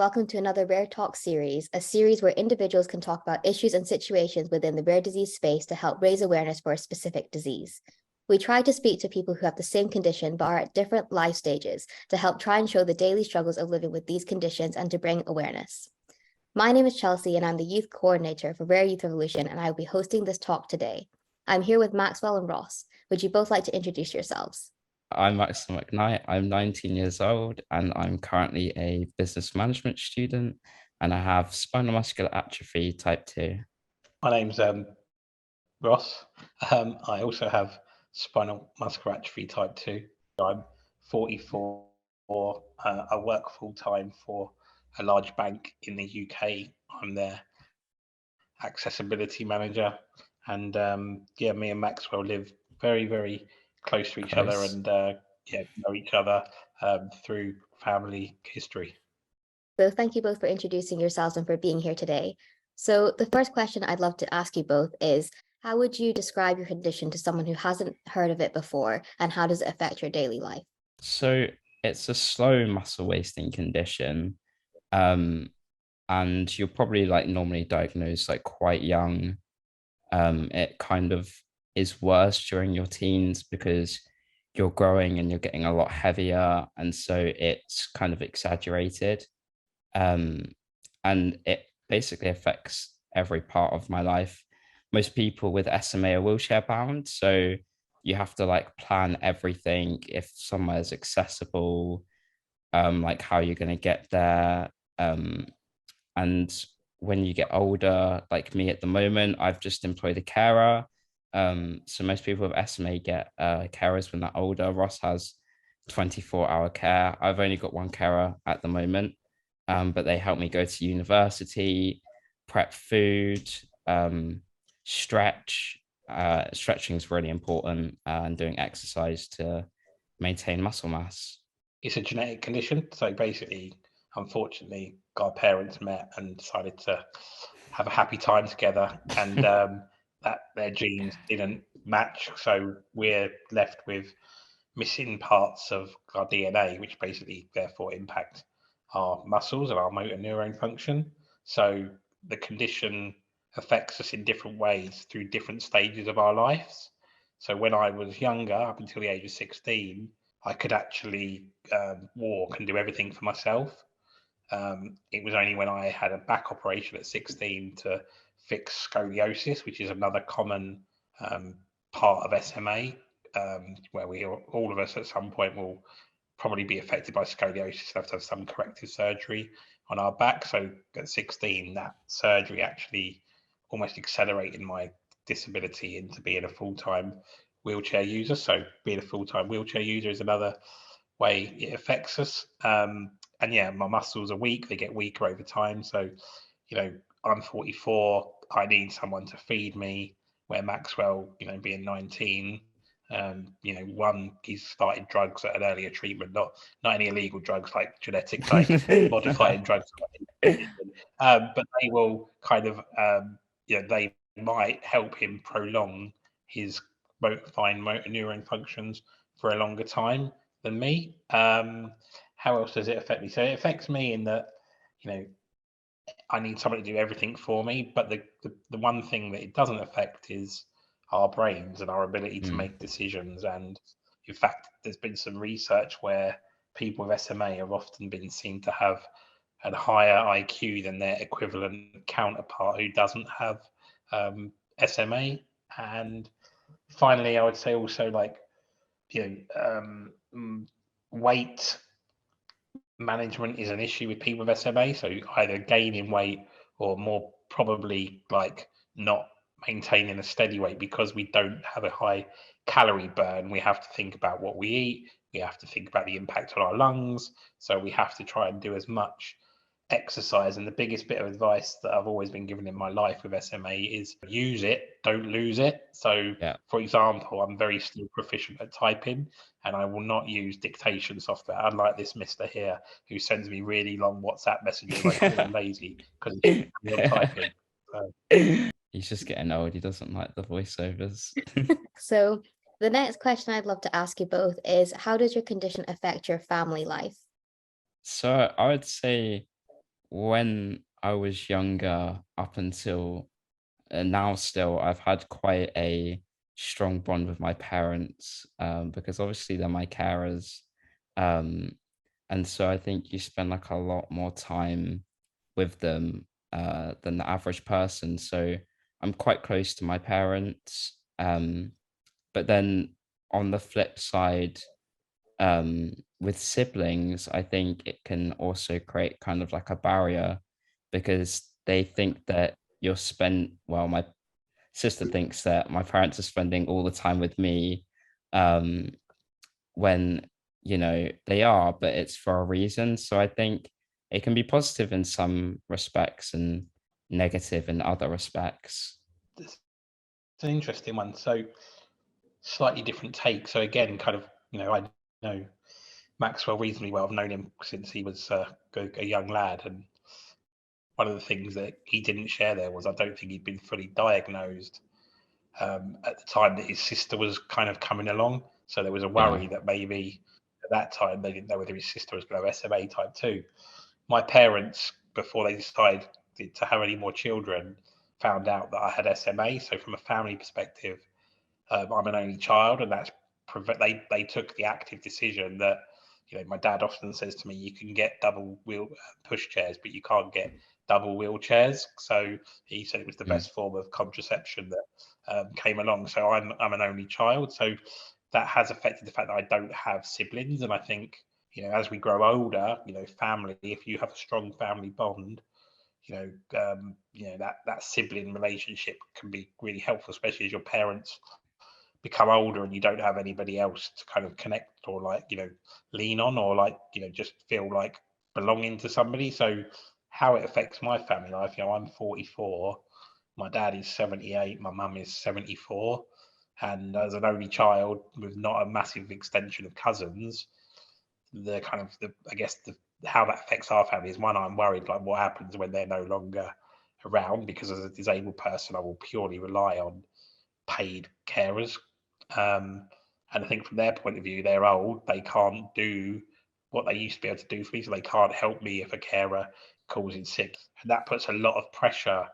Welcome to another Rare Talk series, a series where individuals can talk about issues and situations within the rare disease space to help raise awareness for a specific disease. We try to speak to people who have the same condition but are at different life stages to help try and show the daily struggles of living with these conditions and to bring awareness. My name is Chelsea and I'm the youth coordinator for Rare Youth Revolution, and I will be hosting this talk today. I'm here with Maxwell and Ross. Would you both like to introduce yourselves? I'm Maxwell McKnight. I'm 19 years old and I'm currently a business management student and I have spinal muscular atrophy type 2. My name's Ross. I also have spinal muscular atrophy type 2. I'm 44. I work full time for a large bank in the UK. I'm their accessibility manager. And me and Maxwell live very, very close to each other and know each other through family history. So thank you both for introducing yourselves and for being here today. So the first question I'd love to ask you both is, how would you describe your condition to someone who hasn't heard of it before, and how does it affect your daily life? So it's a slow muscle wasting condition. And you're probably normally diagnosed quite young. It kind of is worse during your teens because you're growing and you're getting a lot heavier. And so it's kind of exaggerated. And it basically affects every part of my life. Most people with SMA are wheelchair bound, so you have to plan everything if somewhere is accessible, like how you're going to get there. And when you get older, like me at the moment, I've just employed a carer. So most people with SMA get carers when they're older. Ross has 24-hour care. I've only got one carer at the moment. But they help me go to university, prep food, stretch. Stretching is really important, and doing exercise to maintain muscle mass. It's a genetic condition. So basically, unfortunately, our parents met and decided to have a happy time together, and that their genes didn't match. So we're left with missing parts of our DNA, which basically therefore impact our muscles and our motor neuron function. So the condition affects us in different ways through different stages of our lives. So when I was younger, up until the age of 16, I could actually walk and do everything for myself. It was only when I had a back operation at 16 to fix scoliosis, which is another common part of SMA, where all of us at some point will probably be affected by scoliosis and have to have some corrective surgery on our back. So at 16, that surgery actually almost accelerated my disability into being a full-time wheelchair user. So being a full-time wheelchair user is another way it affects us. And yeah, my muscles are weak. They get weaker over time. So, I'm 44. I need someone to feed me, where Maxwell, being 19, one, he's started drugs at an earlier treatment, not any illegal drugs like genetic modifying drugs, but they will kind of, they might help him prolong his fine motor neuron functions for a longer time than me. How else does it affect me? So it affects me in that, I need someone to do everything for me, but the one thing that it doesn't affect is our brains and our ability to make decisions. And in fact, there's been some research where people with SMA have often been seen to have a higher IQ than their equivalent counterpart who doesn't have SMA. And finally, I would say also weight management is an issue with people with SMA. So either gaining weight or more probably not maintaining a steady weight, because we don't have a high calorie burn. We have to think about what we eat. We have to think about the impact on our lungs. So we have to try and do as much exercise. And the biggest bit of advice that I've always been given in my life with SMA is use it, don't lose it. So for example, I'm very still proficient at typing, and I will not use dictation software, unlike this mister here who sends me really long WhatsApp messages. I call him lazy because he's typing. He's just getting old. He doesn't like the voiceovers. So the next question I'd love to ask you both is, how does your condition affect your family life? So I would say when I was younger, up until now, still, I've had quite a strong bond with my parents, because obviously they're my carers. Um, and so I think you spend like a lot more time with them than the average person. So I'm quite close to my parents. But then on the flip side, with siblings, I think it can also create kind of like a barrier because they think that my sister thinks that my parents are spending all the time with me, um, when, they are, but it's for a reason. So I think it can be positive in some respects and negative in other respects. It's an interesting one. So slightly different take. So again, kind of, I know Maxwell reasonably well. I've known him since he was a young lad, and one of the things that he didn't share there was I don't think he'd been fully diagnosed at the time that his sister was kind of coming along. So there was a Yeah. worry that maybe at that time they didn't know whether his sister was going to have SMA type 2. My parents, before they decided to have any more children, found out that I had SMA. So from a family perspective, I'm an only child, and they took the active decision that my dad often says to me, you can get double wheel push chairs, but you can't get double wheelchairs. So he said it was the Mm. best form of contraception that came along. So I'm an only child, so that has affected the fact that I don't have siblings, and I think as we grow older, family, if you have a strong family bond, that sibling relationship can be really helpful, especially as your parents become older and you don't have anybody else to kind of connect or lean on, or just feel like belonging to somebody. So how it affects my family life, I'm 44, my dad is 78, my mum is 74, and as an only child with not a massive extension of cousins, the kind of the I guess the how that affects our family is, one, I'm worried like what happens when they're no longer around, because as a disabled person I will purely rely on paid carers. Um, and I think from their point of view, they're old, they can't do what they used to be able to do for me, so they can't help me if a carer calls in sick. And that puts a lot of pressure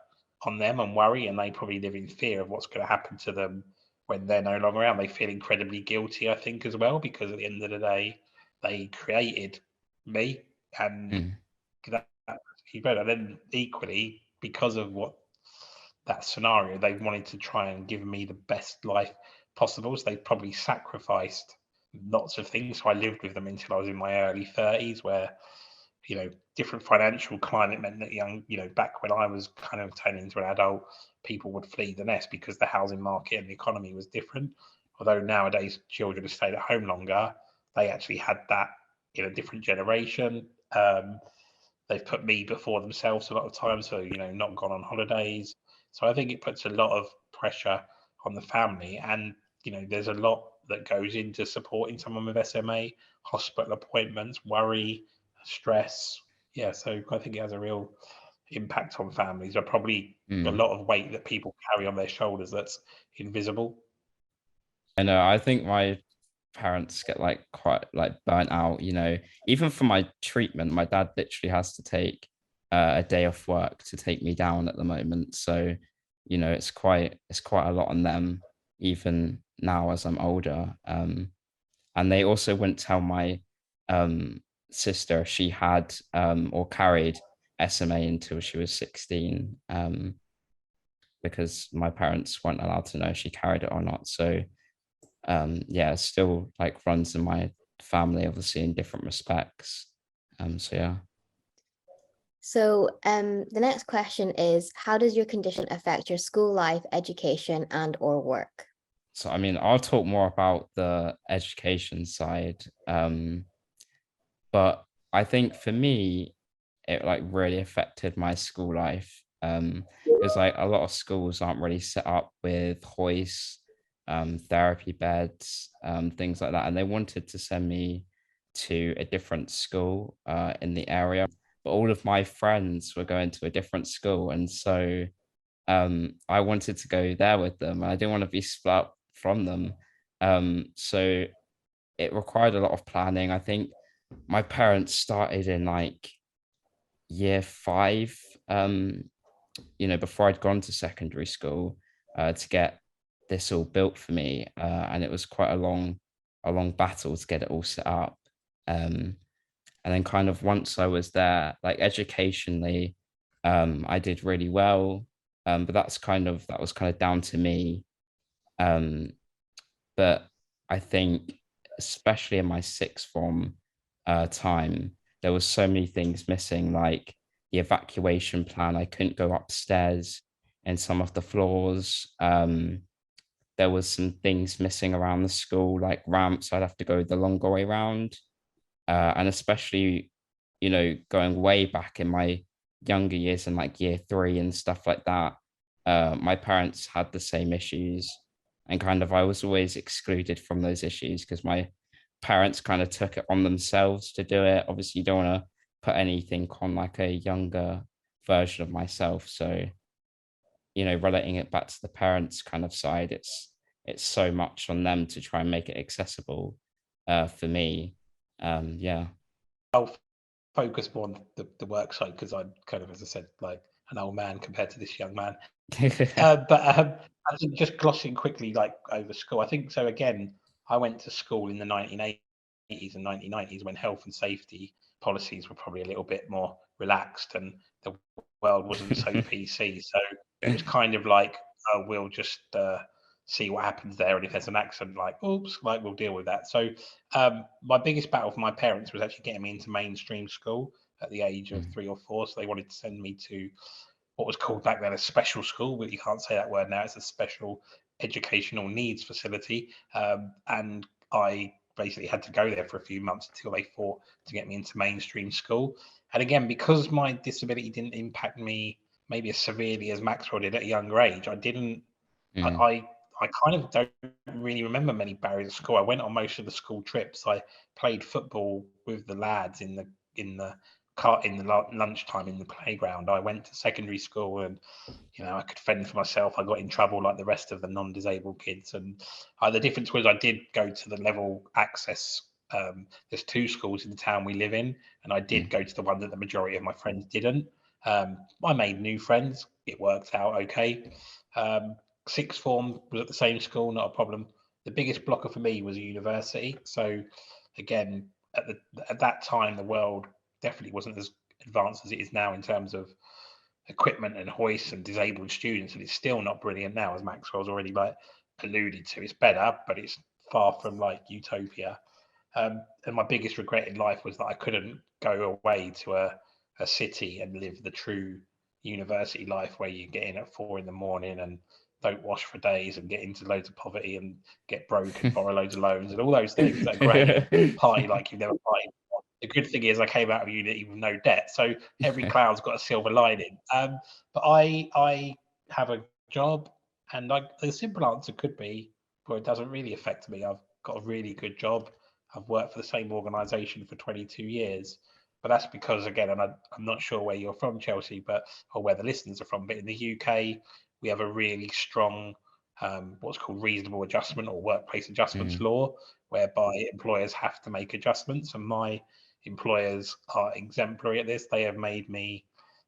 on them and worry, and they probably live in fear of what's going to happen to them when they're no longer around. They feel incredibly guilty, I think, as well, because at the end of the day, they created me, and Mm. that, and then equally, because of what that scenario, they wanted to try and give me the best life possible. So they probably sacrificed lots of things. So I lived with them until I was in my early 30s, where, different financial climate meant that back when I was kind of turning into an adult, people would flee the nest because the housing market and the economy was different. Although nowadays children have stayed at home longer, they actually had that in a different generation. They've put me before themselves a lot of times, so not gone on holidays. So I think it puts a lot of pressure on the family, and there's a lot that goes into supporting someone with SMA: hospital appointments, worry, stress. Yeah, so I think it has a real impact on families. There are probably a Mm. lot of weight that people carry on their shoulders that's invisible. I know. I think my parents get like quite like burnt out, even for my treatment. My dad literally has to take a day off work to take me down at the moment. So, it's quite a lot on them, even now as I'm older. And they also wouldn't tell my um sister she had or carried SMA until she was 16, because my parents weren't allowed to know if she carried it or not. So yeah, it still like runs in my family, obviously in different respects. So yeah. So the next question is, how does your condition affect your school life, education, and or work? So I mean, I'll talk more about the education side. But I think for me, it like really affected my school life. Because like a lot of schools aren't really set up with hoists, therapy beds, things like that. And they wanted to send me to a different school in the area, but all of my friends were going to a different school. And so I wanted to go there with them. And I didn't want to be split up from them. So it required a lot of planning. I think my parents started in like year 5, before I'd gone to secondary school, to get this all built for me, and it was quite a long battle to get it all set up. Um, and then kind of once I was there, like educationally, I did really well, but that was kind of down to me. Um, but I think, especially in my sixth form time, there was so many things missing, like the evacuation plan. I couldn't go upstairs in some of the floors. There was some things missing around the school, like ramps. I'd have to go the longer way round, and especially, going way back in my younger years, in like year 3 and stuff like that. My parents had the same issues, and kind of I was always excluded from those issues because my parents kind of took it on themselves to do it. Obviously, you don't want to put anything on like a younger version of myself. So, relating it back to the parents kind of side, it's so much on them to try and make it accessible for me. Yeah. I'll focus more on the work side because I'm kind of, as I said, like an old man compared to this young man. But I think just glossing quickly, like over school, I think so. Again, I went to school in the 1980s and 1990s when health and safety policies were probably a little bit more relaxed and the world wasn't so PC. So it was kind of like, oh, we'll just see what happens there, and if there's an accident, like, oops, like we'll deal with that. So my biggest battle for my parents was actually getting me into mainstream school at the age of Mm, 3 or 4. So they wanted to send me to what was called back then a special school, but you can't say that word now. It's a special educational needs facility. And I basically had to go there for a few months until they fought to get me into mainstream school. And again, because my disability didn't impact me maybe as severely as Maxwell did at a younger age, I, mm, I, I kind of don't really remember many barriers at school. I went on most of the school trips. I played football with the lads in the car in the lunchtime in the playground. I went to secondary school and I could fend for myself. I got in trouble like the rest of the non-disabled kids. And the difference was I did go to the level access. There's 2 schools in the town we live in, and I did mm, go to the one that the majority of my friends didn't. I made new friends. It worked out okay. Um, Sixth form was at the same school, not a problem. The biggest blocker for me was university. So again, at that time, the world definitely wasn't as advanced as it is now in terms of equipment and hoists and disabled students, and it's still not brilliant now, as Maxwell's already like alluded to. It's better, but it's far from like utopia. And my biggest regret in life was that I couldn't go away to a city and live the true university life where you get in at 4 in the morning and don't wash for days and get into loads of poverty and get broke and borrow loads of loans and all those things that are great and party like you've never partied. The good thing is I came out of uni with no debt, so every cloud's got a silver lining. But I have a job, and the simple answer could be, well, it doesn't really affect me. I've got a really good job. I've worked for the same organisation for 22 years, but that's because, again, and I'm not sure where you're from, Chelsea, or where the listeners are from, but in the UK, we have a really strong what's called reasonable adjustment or workplace adjustments mm, law, whereby employers have to make adjustments. And my employers are exemplary at this. They have made me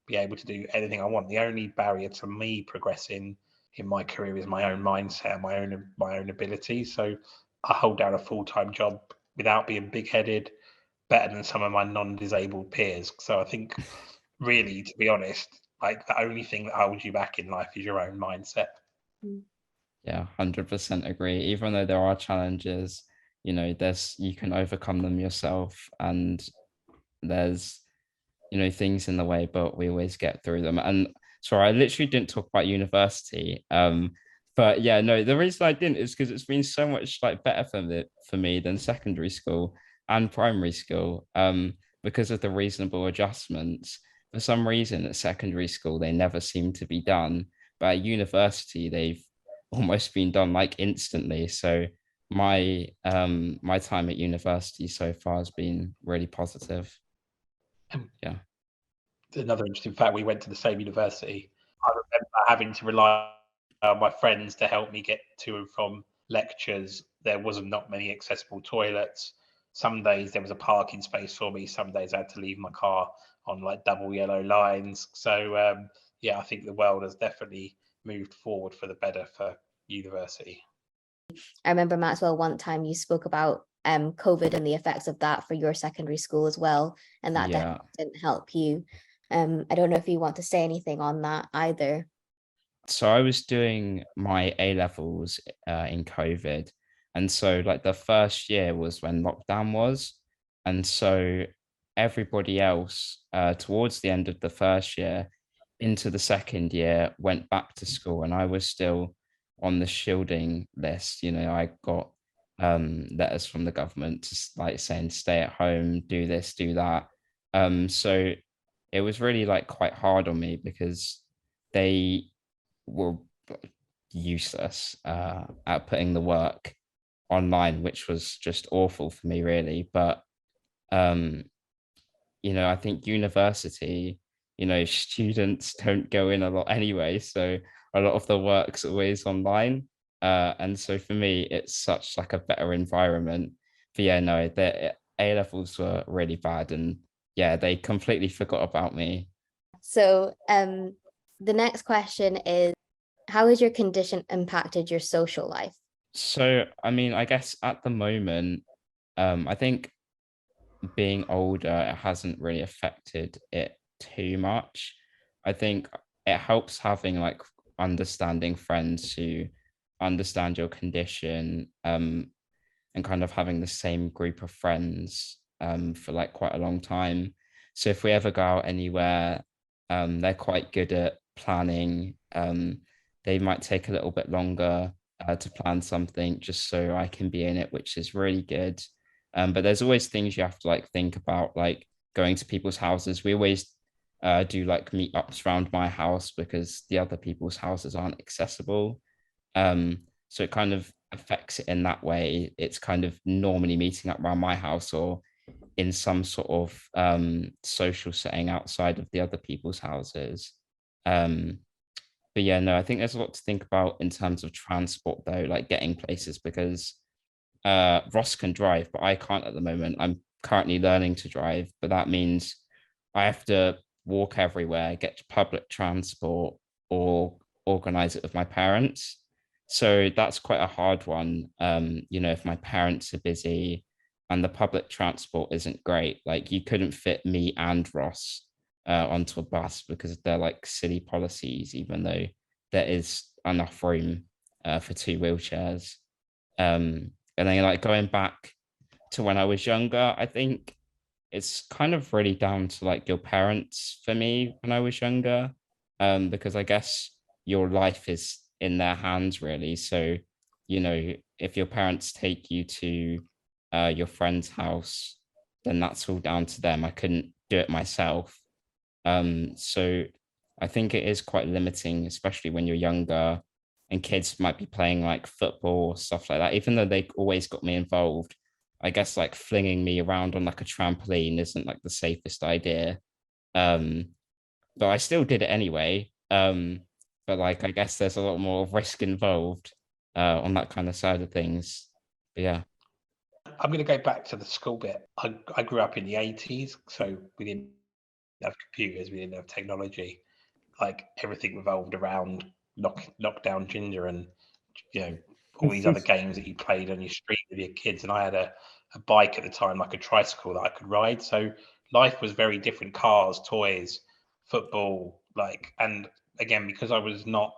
be able to do anything I want. The only barrier to me progressing in my career is my own mindset and my own ability. So I hold down a full-time job without being big-headed, better than some of my non-disabled peers. So I think, really, to be honest, like the only thing that holds you back in life is your own mindset. Mm. yeah, 100% agree. Even though there are challenges, you can overcome them yourself, and there's, things in the way, but we always get through them. And sorry, I literally didn't talk about university. But yeah, no, the reason I didn't is because it's been so much like better for me than secondary school and primary school. Because of the reasonable adjustments. For some reason, at secondary school, they never seem to be done, but at university, they've almost been done like instantly. So my time at university so far has been really positive. And Yeah. another interesting fact, we went to the same university. I remember having to rely on my friends to help me get to and from lectures. There wasn't not many accessible toilets. some days there was a parking space for me, some days I had to leave my car on like double yellow lines. So yeah, I think the world has definitely moved forward for the better for university. I remember, Maxwell, one time you spoke about COVID and the effects of that for your secondary school as well, and that Yeah. definitely didn't help you. I don't know if you want to say anything on that either. So I was doing my A levels in COVID, and so like the first year was when lockdown was, and so everybody else towards the end of the first year into the second year went back to school, and I was still on the shielding list. You know, I got letters from the government just like saying stay at home, do this, do that. So it was really like quite hard on me because they were useless at putting the work online, which was just awful for me, really. But um, you know, I think university, you know, students don't go in a lot anyway, so a lot of the work's always online. And so for me, it's such like a better environment. But yeah, no, the A levels were really bad, and yeah, they completely forgot about me. So the next question is, how has your condition impacted your social life? So, I mean, I guess at the moment, I think being older, it hasn't really affected it too much. I think it helps having like understanding friends who understand your condition, and kind of having the same group of friends for like quite a long time. So if we ever go out anywhere, they're quite good at planning. They might take a little bit longer to plan something just so I can be in it, which is really good. But there's always things you have to like think about, like going to people's houses. We always do like meetups around my house because the other people's houses aren't accessible. So it kind of affects it in that way. It's kind of normally meeting up around my house or in some sort of social setting outside of the other people's houses. Um, but yeah, no, I think there's a lot to think about in terms of transport though, like getting places because Ross can drive, but I can't at the moment. I'm currently learning to drive, but that means I have to walk everywhere, get to public transport, or organize it with my parents. So that's quite a hard one. You know, if my parents are busy and the public transport isn't great, like you couldn't fit me and Ross onto a bus because they're like silly policies, even though there is enough room for two wheelchairs. And then like going back to when I was younger, I think it's kind of really down to like your parents for me when I was younger. Because I guess your life is in their hands really. So, you know, if your parents take you to your friend's house, then that's all down to them. I couldn't do it myself. So I think it is quite limiting, especially when you're younger and kids might be playing like football or stuff like that. Even though they always got me involved, I guess like flinging me around on like a trampoline isn't like the safest idea. Um, but I still did it anyway. But like I guess there's a lot more risk involved on that kind of side of things. But yeah. I'm going to go back to the school bit. I grew up in the 80s, so we didn't have computers, we didn't have technology. Like everything revolved around knockdown ginger and you know all these other games that you played on your street with your kids. And I had a bike at the time, like a tricycle that I could ride. So life was very different: cars, toys, football. Like, and again, because I was not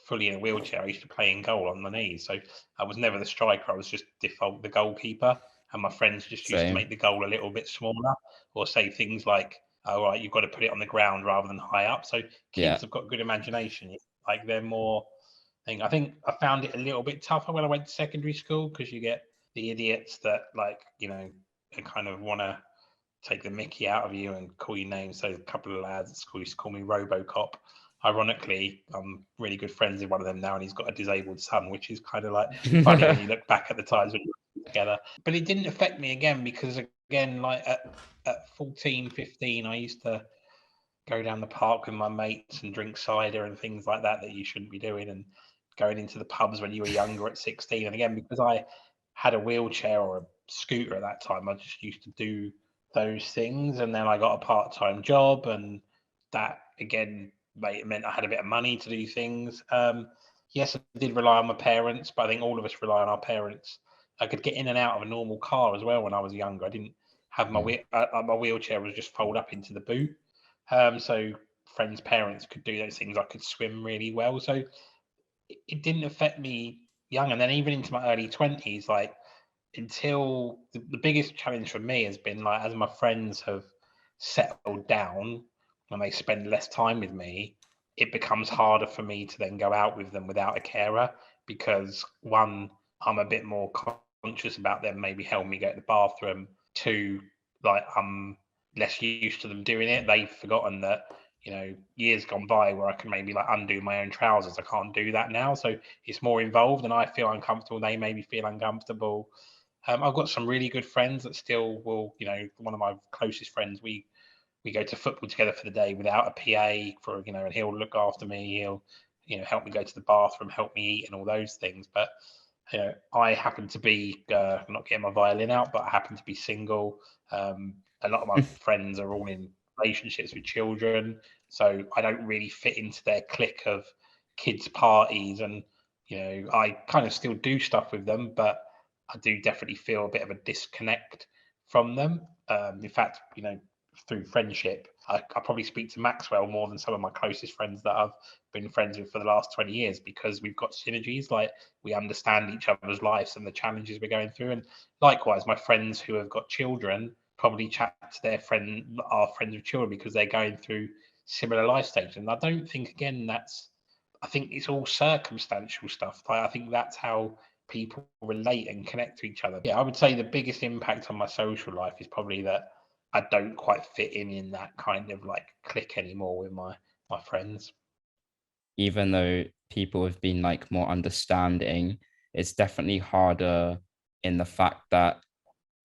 fully in a wheelchair, I used to play in goal on my knees. So I was never the striker. I was just default the goalkeeper. And my friends just used to Same. make the goal a little bit smaller or say things like, "Oh, right, you've got to put it on the ground rather than high up." So Yeah. kids have got good imagination. Like they're more thing. I think I found it a little bit tougher when I went to secondary school because you get the idiots that like, kind of want to take the mickey out of you and call you names. So a couple of lads at school used to call me RoboCop. Ironically, I'm really good friends with one of them now, and he's got a disabled son, which is kind of like funny when you look back at the times when you were together. But it didn't affect me again because again, like at 14, 15, I used to go down the park with my mates and drink cider and things like that you shouldn't be doing, and going into the pubs when you were younger at 16. And again, because I had a wheelchair or scooter at that time. I just used to do those things, and then I got a part-time job, and that again meant I had a bit of money to do things. Yes, I did rely on my parents, but I think all of us rely on our parents. I could get in and out of a normal car as well when I was younger. I didn't have my my wheelchair was just fold up into the boot. So friends' parents could do those things. I could swim really well, so it didn't affect me young. And then even into my early 20s, like until the biggest challenge for me has been like as my friends have settled down and they spend less time with me, it becomes harder for me to then go out with them without a carer, because one, I'm a bit more conscious about them maybe helping me go to the bathroom. Two, like I'm less used to them doing it. They've forgotten that, years gone by where I can maybe like undo my own trousers. I can't do that now. So it's more involved and I feel uncomfortable. They maybe feel uncomfortable. I've got some really good friends that still will, one of my closest friends, we go to football together for the day without a PA for, and he'll look after me. He'll, help me go to the bathroom, help me eat and all those things. But, I happen to be, not getting my violin out, but I happen to be single. A lot of my friends are all in relationships with children. So I don't really fit into their clique of kids' parties. And, I kind of still do stuff with them, but I do definitely feel a bit of a disconnect from them. In fact, through friendship, I probably speak to Maxwell more than some of my closest friends that I've been friends with for the last 20 years, because we've got synergies. Like we understand each other's lives and the challenges we're going through. And likewise, my friends who have got children probably chat to our friends with children, because they're going through similar life stages. And I don't think, again, I think it's all circumstantial stuff. I think that's how people relate and connect to each other. Yeah, I would say the biggest impact on my social life is probably that I don't quite fit in that kind of like clique anymore with my friends. Even though people have been like more understanding, it's definitely harder in the fact that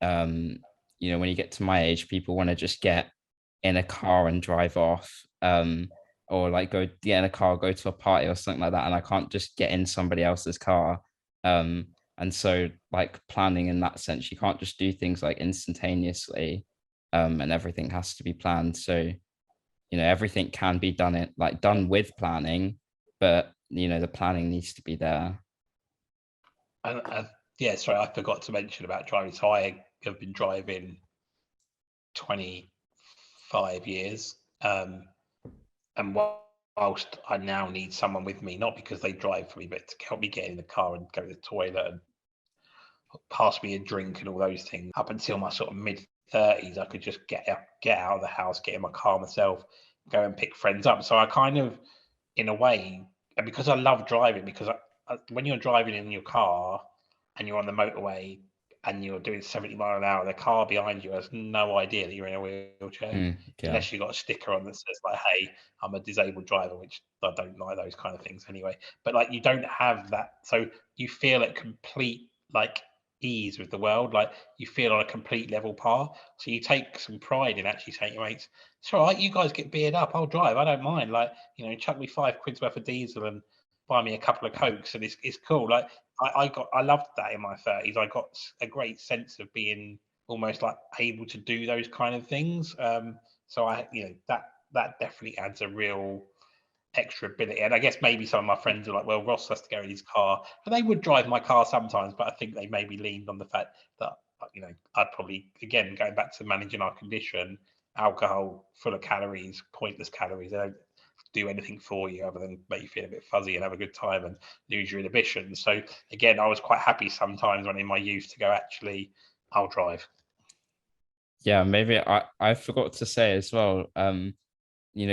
when you get to my age, people want to just get in a car and drive off, or like go get in a car, go to a party or something like that, and I can't just get in somebody else's car. And so like planning in that sense, you can't just do things like instantaneously, and everything has to be planned. So everything can be done with planning, but the planning needs to be there. And yeah, sorry, I forgot to mention about driving. So I have been driving 25 years, and whilst I now need someone with me, not because they drive for me, but to help me get in the car and go to the toilet and pass me a drink and all those things. Up until my sort of mid-30s, I could just get out of the house, get in my car myself, go and pick friends up. So I kind of, in a way, and because I love driving, because when you're driving in your car and you're on the motorway and you're doing 70 miles an hour, the car behind you has no idea that you're in a wheelchair, unless you've got a sticker on that says like, hey, I'm a disabled driver, which I don't like those kind of things anyway. But like you don't have that. So you feel at complete like ease with the world, like you feel on a complete level par. So you take some pride in actually saying to your mates, it's all right, you guys get beard up, I'll drive, I don't mind. Like, chuck me £5 worth of diesel and buy me a couple of Cokes and it's cool. Like I loved that in my 30s. I got a great sense of being almost like able to do those kind of things. So that definitely adds a real extra ability. And I guess maybe some of my friends are like, well, Ross has to go in his car, and they would drive my car sometimes, but I think they maybe leaned on the fact that I'd probably, again, going back to managing our condition, alcohol full of calories, pointless calories, they don't do anything for you other than make you feel a bit fuzzy and have a good time and lose your inhibition. So again, I was quite happy sometimes when in my youth to go, actually, I'll drive. Yeah, maybe I forgot to say as well,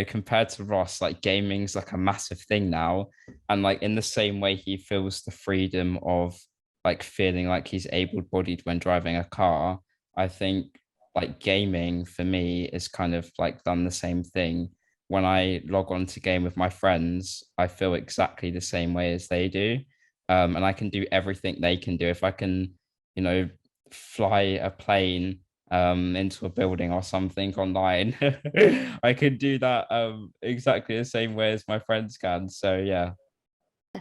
compared to Ross, like gaming's like a massive thing now. And like in the same way he feels the freedom of like feeling like he's able-bodied when driving a car, I think like gaming for me is kind of like done the same thing. When I log on to game with my friends, I feel exactly the same way as they do. And I can do everything they can do. If I can, fly a plane into a building or something online, I could do that exactly the same way as my friends can. So yeah.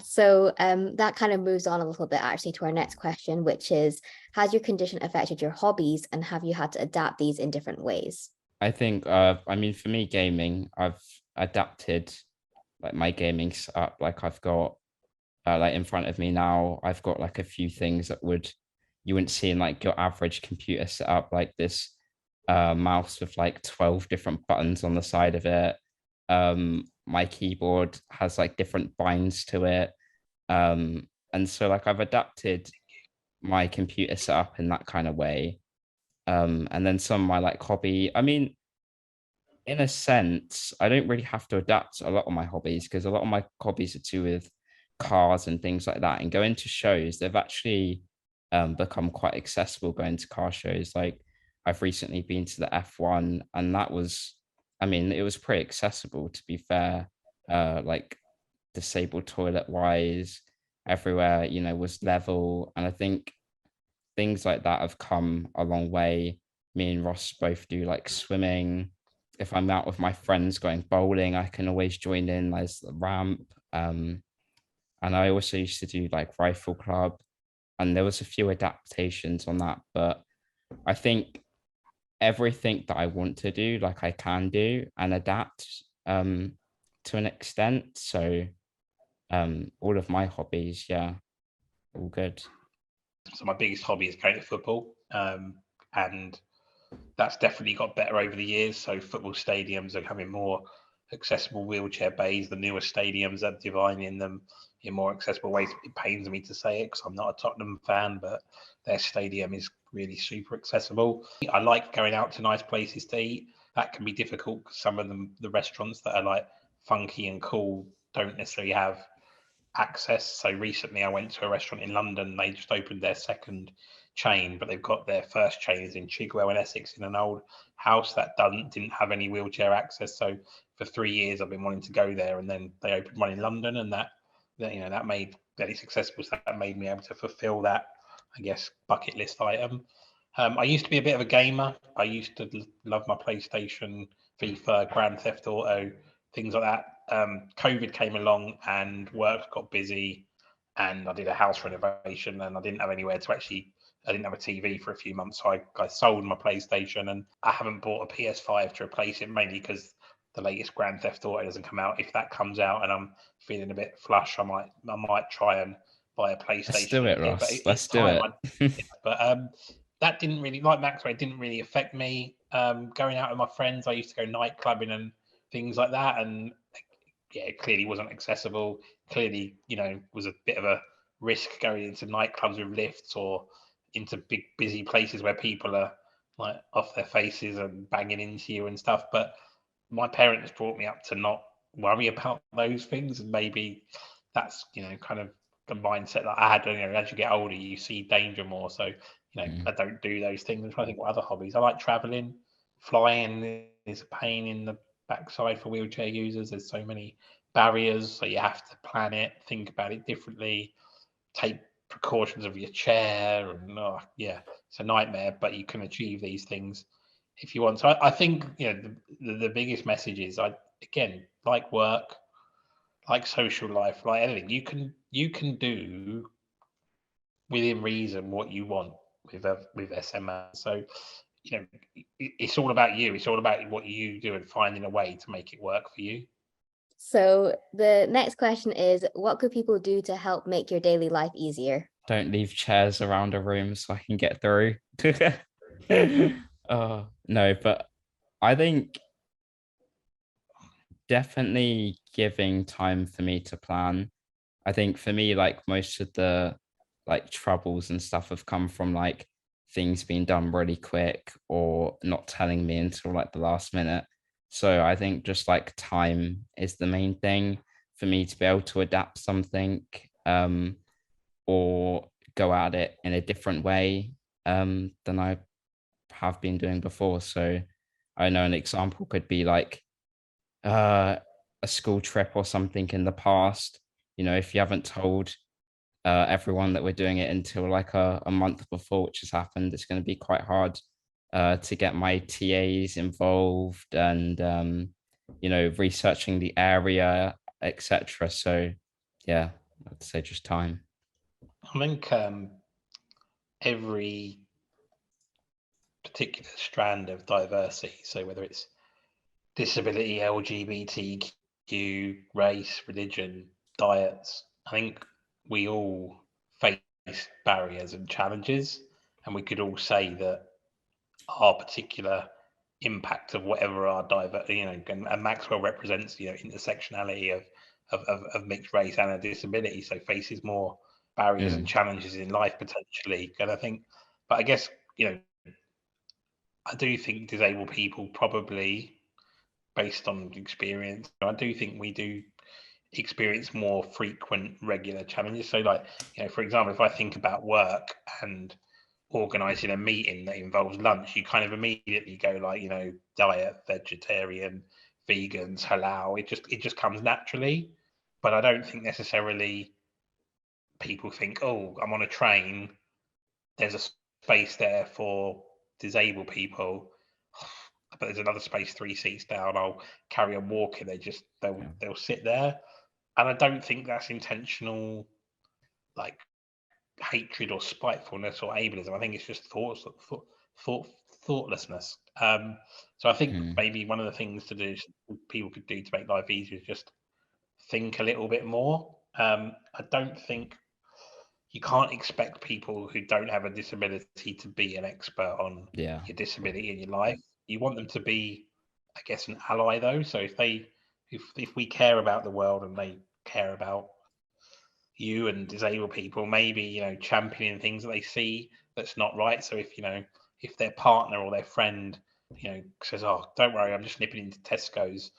So that kind of moves on a little bit actually to our next question, which is, has your condition affected your hobbies and have you had to adapt these in different ways? I think I mean for me gaming, I've adapted like my gaming setup. Like I've got like in front of me now, I've got like a few things that would you wouldn't see in like your average computer setup, like this mouse with like 12 different buttons on the side of it. My keyboard has like different binds to it. And so like I've adapted my computer setup in that kind of way. And then some of my like hobby, I mean, in a sense, I don't really have to adapt a lot of my hobbies because a lot of my hobbies are to do with cars and things like that. And going to shows, they've actually become quite accessible going to car shows. Like I've recently been to the F1 and that was, I mean, it was pretty accessible to be fair. Like disabled toilet wise, everywhere, you know, was level. And I think things like that have come a long way. Me and Ross both do like swimming. If I'm out with my friends going bowling, I can always join in. There's the ramp. And I also used to do like rifle club, and there was a few adaptations on that. But I think everything that I want to do, like I can do and adapt to an extent. So all of my hobbies, yeah, all good. So my biggest hobby is going to football, and that's definitely got better over the years. So football stadiums are becoming more accessible wheelchair bays. The newer stadiums are designing them in more accessible ways. It pains me to say it because I'm not a Tottenham fan, but their stadium is really super accessible. I like going out to nice places to eat. That can be difficult because some of them, the restaurants that are like funky and cool, don't necessarily have access. So recently I went to a restaurant in London. They just opened their second chain, but they've got their first chain is in Chigwell in Essex in an old house that didn't have any wheelchair access. So for 3 years I've been wanting to go there, and then they opened one in London, and that made very successful. So that made me able to fulfill that, I guess, bucket list item. I used to be a bit of a gamer. I used to love my PlayStation, FIFA, Grand Theft Auto, things like that. COVID came along and work got busy, and I did a house renovation, and I didn't have anywhere to actually. I didn't have a TV for a few months, so I sold my PlayStation, and I haven't bought a PS5 to replace it, mainly because the latest Grand Theft Auto doesn't come out. If that comes out and I'm feeling a bit flush, I might try and buy a Let's do PlayStation it, here. But Ross. it's Let's do time. it. But that didn't really, like Maxwell, it didn't really affect me. Going out with my friends, I used to go night clubbing and things like that, and yeah, it clearly wasn't accessible. Clearly, was a bit of a risk going into nightclubs with lifts or into big busy places where people are like off their faces and banging into you and stuff. But my parents brought me up to not worry about those things, and maybe that's kind of the mindset that I had. As you get older, you see danger more. So I don't do those things. I'm trying to think what other hobbies I like. Traveling, flying is a pain in the backside for wheelchair users. There's so many barriers, so you have to plan it, think about it differently, take precautions of your chair, and yeah, it's a nightmare. But you can achieve these things if you want. So I think the biggest message is, again, like work, like social life, like anything, you can do within reason what you want with SMA. So it's all about you. It's all about what you do and finding a way to make it work for you. So the next question is, what could people do to help make your daily life easier? Don't leave chairs around a room so I can get through. No, but I think definitely giving time for me to plan. I think for me, like most of the like troubles and stuff have come from like things being done really quick or not telling me until like the last minute. So I think just like time is the main thing for me to be able to adapt something or go at it in a different way than I have been doing before. So I know an example could be like uh, a school trip or something in the past. If you haven't told everyone that we're doing it until like a month before, which has happened, it's going to be quite hard to get my TAs involved and researching the area, etc. So yeah, I'd say just time. I think every particular strand of diversity, so whether it's disability, LGBTQ, race, religion, diets, I think we all face barriers and challenges, and we could all say that our particular impact of whatever our and Maxwell represents, intersectionality of mixed race and a disability, so faces more barriers and challenges in life potentially. And I think, but I guess, I do think disabled people probably, based on experience, I do think we do experience more frequent, regular challenges. So, like, for example, if I think about work and organising a meeting that involves lunch, you kind of immediately go like, diet, vegetarian, vegans, halal. It just comes naturally. But I don't think necessarily people think, oh, I'm on a train. There's a space there for disabled people, but there's another space 3 seats down. I'll carry on walking. They'll sit there, and I don't think that's intentional, like hatred or spitefulness or ableism. I think it's just thoughtlessness. So I think maybe one of the things to do, people could do to make life easier, is just think a little bit more. I don't think you can't expect people who don't have a disability to be an expert on your disability in your life. You want them to be, I guess, an ally though. So if we care about the world and they care about you and disabled people, maybe championing things that they see that's not right. So if their partner or their friend says, oh, don't worry, I'm just nipping into Tesco's,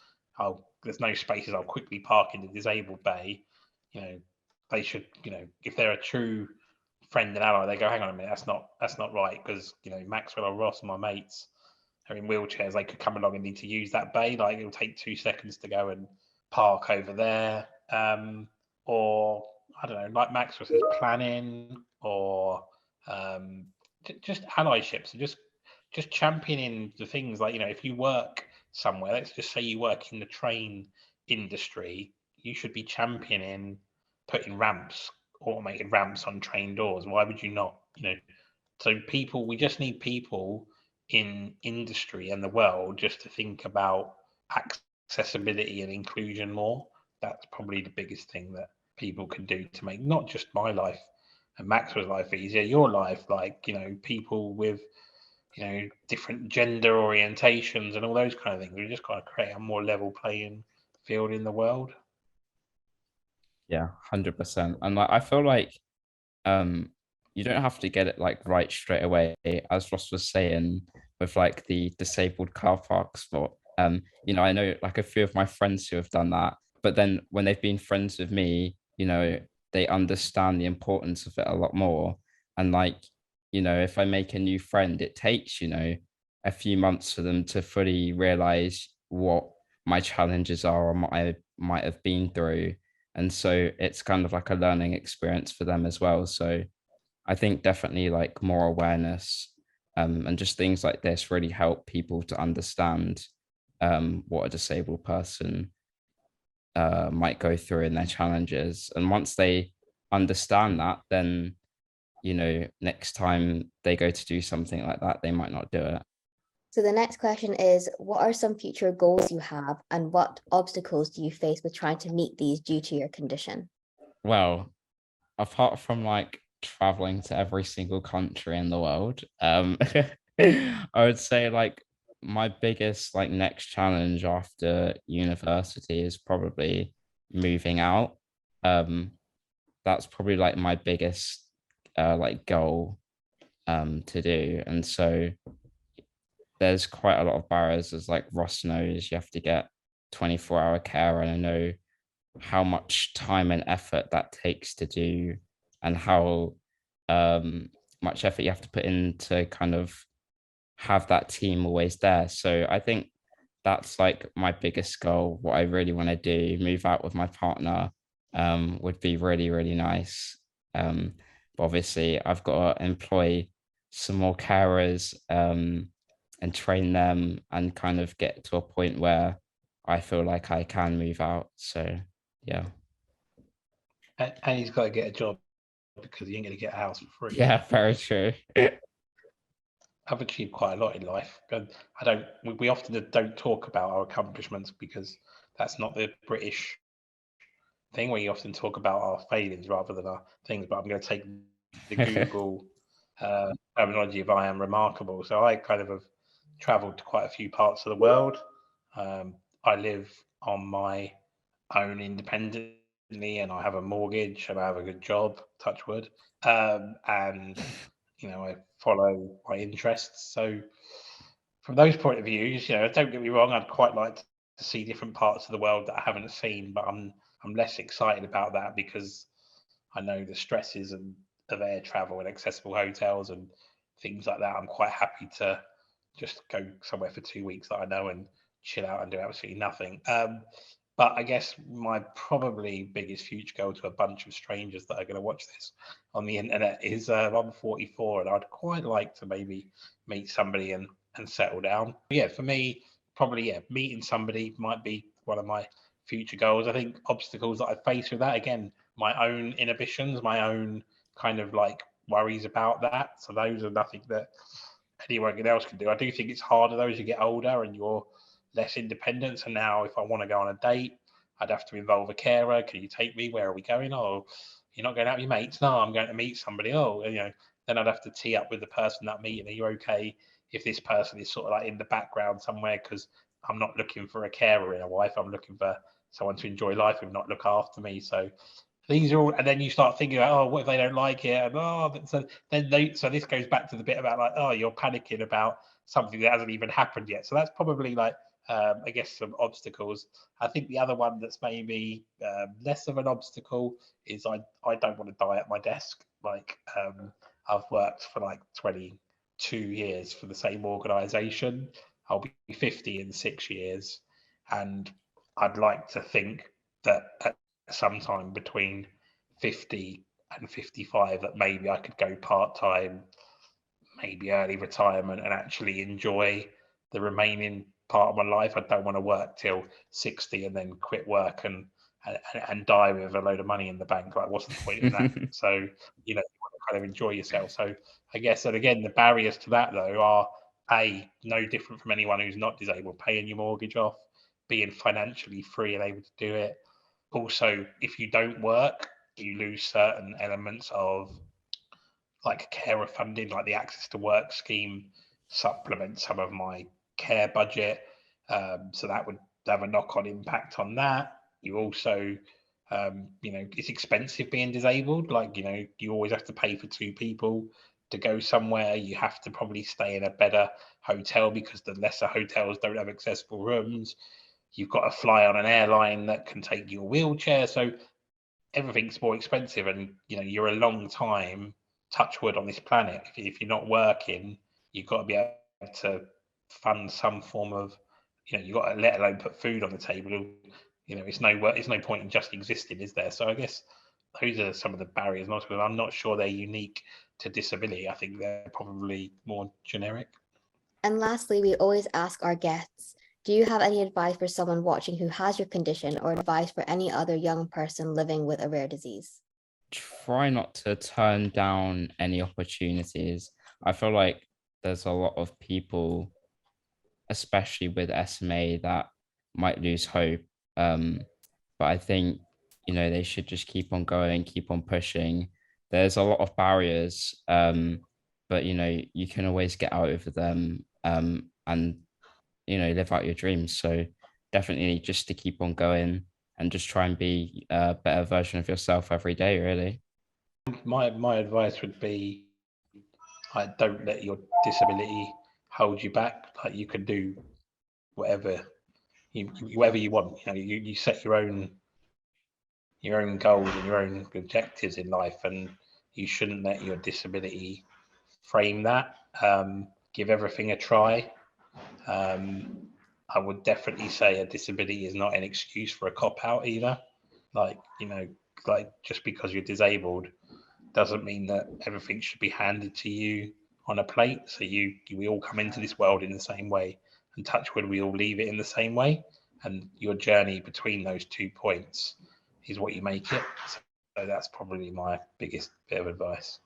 there's no spaces, I'll quickly park in the disabled bay, they should, if they're a true friend and ally, they go, hang on a minute, that's not right, because Maxwell and Ross, my mates, are in wheelchairs, they could come along and need to use that bay, like it'll take 2 seconds to go and park over there. Or I don't know, like Maxwell says, planning, or just allyship. So just championing the things, like, if you work somewhere, let's just say you work in the train industry, you should be championing putting ramps, automated ramps on train doors. Why would you not? So we just need people in industry and the world just to think about accessibility and inclusion more. That's probably the biggest thing that people can do to make not just my life and Maxwell's life easier, your life, like, people with, different gender orientations and all those kind of things. We just got to create a more level playing field in the world. Yeah, 100%. And like, I feel like you don't have to get it like right straight away, as Ross was saying, with like the disabled car park spot. I know like a few of my friends who have done that, but then when they've been friends with me, they understand the importance of it a lot more. And like, if I make a new friend, it takes, a few months for them to fully realize what my challenges are and what I might have been through. And so it's kind of like a learning experience for them as well. So I think definitely like more awareness, and just things like this really help people to understand what a disabled person might go through in their challenges. And once they understand that, then, next time they go to do something like that, they might not do it. So the next question is, what are some future goals you have, and what obstacles do you face with trying to meet these due to your condition? Well, apart from like traveling to every single country in the world, I would say like my biggest like next challenge after university is probably moving out. That's probably like my biggest like goal to do. And so there's quite a lot of barriers, as like Ross knows, you have to get 24-hour care, and I know how much time and effort that takes to do, and how much effort you have to put in to kind of have that team always there. So I think that's like my biggest goal. What I really want to do, move out with my partner, would be really, really nice. But obviously I've got to employ some more carers, and train them, and kind of get to a point where I feel like I can move out. So yeah. And he's got to get a job because he ain't going to get a house for free. Yeah, very true. I've achieved quite a lot in life, and we often don't talk about our accomplishments because that's not the British thing. We often talk about our failings rather than our things. But I'm going to take the Google terminology of I am remarkable. So I kind of have traveled to quite a few parts of the world. I live on my own independently, and I have a mortgage, and I have a good job, touch wood. And I follow my interests. So from those point of views, don't get me wrong, I'd quite like to see different parts of the world that I haven't seen, but I'm less excited about that because I know the stresses of air travel and accessible hotels and things like that. I'm quite happy to just go somewhere for 2 weeks that I know and chill out and do absolutely nothing. But I guess my probably biggest future goal to a bunch of strangers that are going to watch this on the internet is I'm 44 and I'd quite like to maybe meet somebody and settle down. Yeah, for me, probably, meeting somebody might be one of my future goals. I think obstacles that I face with that, again, my own inhibitions, my own kind of like worries about that. So those are nothing that anyone else can do. I do think it's harder though as you get older and you're less independent. So now if I want to go on a date, I'd have to involve a carer. Can you take me? Where are we going? Oh, you're not going out with your mates? No, I'm going to meet somebody. Oh, then I'd have to tee up with the person that meeting. Are you okay if this person is sort of like in the background somewhere? Because I'm not looking for a carer in a wife. I'm looking for someone to enjoy life and not look after me. So these are all, and then you start thinking about, oh, what if they don't like it? And so this goes back to the bit about like, oh, you're panicking about something that hasn't even happened yet. So that's probably like, I guess, some obstacles. I think the other one that's maybe less of an obstacle is I don't want to die at my desk. Like I've worked for like 22 years for the same organization. I'll be 50 in 6 years, and I'd like to think that at sometime between 50 and 55 that maybe I could go part-time, maybe early retirement, and actually enjoy the remaining part of my life. I don't want to work till 60 and then quit work and die with a load of money in the bank. Like, what's the point in that? So, you want to kind of enjoy yourself. So I guess that, again, the barriers to that though are no different from anyone who's not disabled, paying your mortgage off, being financially free and able to do it. Also, if you don't work, you lose certain elements of like carer funding, like the access to work scheme supplements some of my care budget. So that would have a knock-on impact on that. You also, it's expensive being disabled. Like, you always have to pay for 2 people to go somewhere. You have to probably stay in a better hotel because the lesser hotels don't have accessible rooms. You've got to fly on an airline that can take your wheelchair. So everything's more expensive, and you're a long time, touch wood, on this planet. If you're not working, you've got to be able to fund some form of, you've got to let alone put food on the table. It's no point in just existing, is there? So I guess those are some of the barriers. I'm not sure they're unique to disability. I think they're probably more generic. And lastly, we always ask our guests, do you have any advice for someone watching who has your condition, or advice for any other young person living with a rare disease? Try not to turn down any opportunities. I feel like there's a lot of people, especially with SMA, that might lose hope. But I think, they should just keep on going, keep on pushing. There's a lot of barriers, but, you can always get out of them, and, live out your dreams. So definitely just to keep on going and just try and be a better version of yourself every day, really. My advice would be, don't let your disability hold you back. Like, you can do whatever you want. You set your own goals and your own objectives in life, and you shouldn't let your disability frame that. Give everything a try. I would definitely say a disability is not an excuse for a cop out either. Like, just because you're disabled doesn't mean that everything should be handed to you on a plate. So we all come into this world in the same way, and touch wood, we all leave it in the same way. And your journey between those 2 points is what you make it. So that's probably my biggest bit of advice.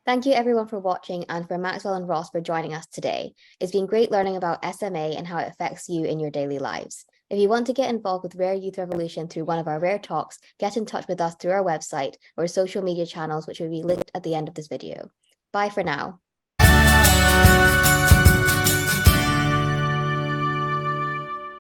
Thank you everyone for watching and for Maxwell and Ross for joining us today. It's been great learning about SMA and how it affects you in your daily lives. If you want to get involved with Rare Youth Revolution through one of our Rare Talks, get in touch with us through our website or social media channels, which will be linked at the end of this video. Bye for now.